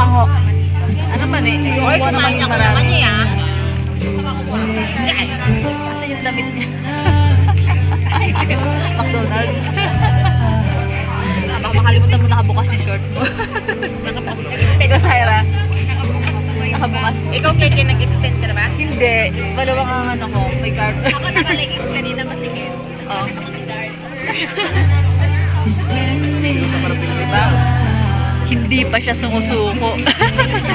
pango. Ano man eh? Oy, kumain ako naman niya. Kasi yung damit niya. McDonald's. Baka makalimutan mo nakabukas yung short mo. Ikaw, Syra. Nakabukas. Ikaw, Keke, nag-extend ka na ba? Hindi. Balawang ang ano ko. May card. Ako nakaligis kanina masikip. Oo. Diba? Hindi pa siya sumusuko.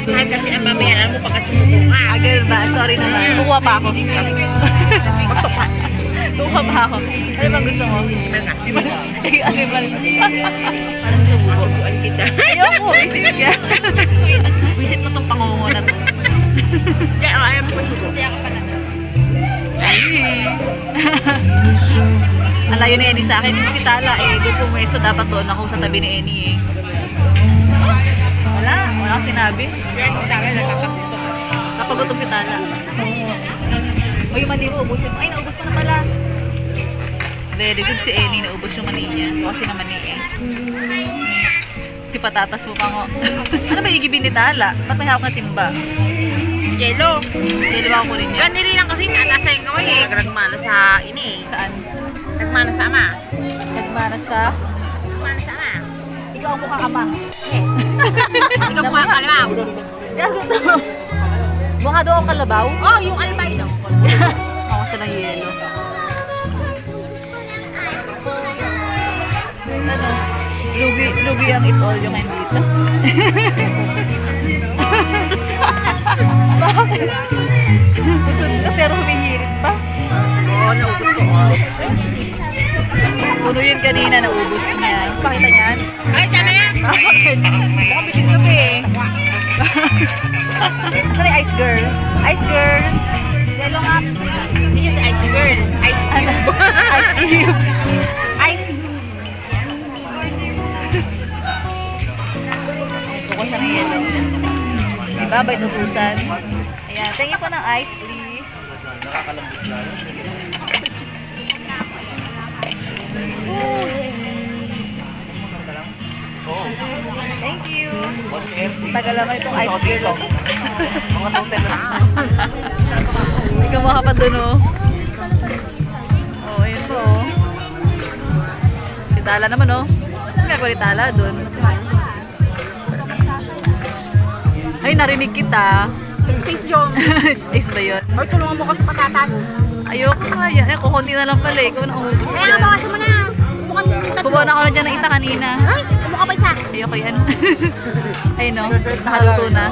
Kahit kasi ang babayaran mo pagkat sumusuka. Agad ba? Sorry naman. Kukuha pa ako. Kukuha pa ako. Ano bang gusto mo? Ano ba? Parang sumusukuan kita. Ayoko. Visit ka. Visit mo tong pangungo na to. Kaya ayaw mo kasi ako pala doon. Ang layo ni Eni sa akin. Si Tala eh. Doon pumeso. Dapat doon ako sa tabi ni Eni eh. Wala akong sinabi. Kaya kung tara, nagkakagutom. Napagutom si Tala. O yung mani mo, ubusin mo. Ay, naubos ko na pala. Very good si Eni. Naubos yung mani niya. Kasi naman ni eh. Si patatas mo pa ngo. Ano ba yung gibin ni Tala? Ba't may hawak na timba? Jello. Jello ako rin niya. Ganili lang kasi natasayin ko eh. Nagmana sa ini eh. Saan? Nagmana sa ama. Nagmana sa... Nagmana sa ama. Ikaw ang mukha ka pa. Ikaw mukha ang kalabaw. Gago to. Mukha doon ang kalabaw? Oh, yung albay daw. Ako sa ng yelo. Ano? Lugi ang it all yung nandito. Bakit? Busog ka pero humihirit pa. Oo, naubos ko. Puno yun kanina, naubos niya. Pakita niyan. Ay, tama yan. Bakit? Baka bitin gabi eh. Sorry, ice girl. Ice girl. Yellow nga. Hindi siya si Ice Girl. Ice Cube. Ice cube. Ice. Gusto ko siya ng yellow. Diba? By tutusan. Ayan. Tingin po ng ice, please. Thank you. Tagal naman itong ice girl. May kamukha pa dun oh. Oh, ayun po oh. Si Tala naman oh. Ang gagawin ni Tala dun. Ay, narinig kita. Space yun. Space ba yun? Hoy, tulungan mo kasi patatas. Ayoko nga yan. Eh, kukunti na lang pala eh. Ikaw na umubos Kaya nga, bawasan mo na. Kubuha na ako na dyan ng isa kanina. Ay, kumukha pa isa. Ayoko yan. Ayun no, nakaluto na.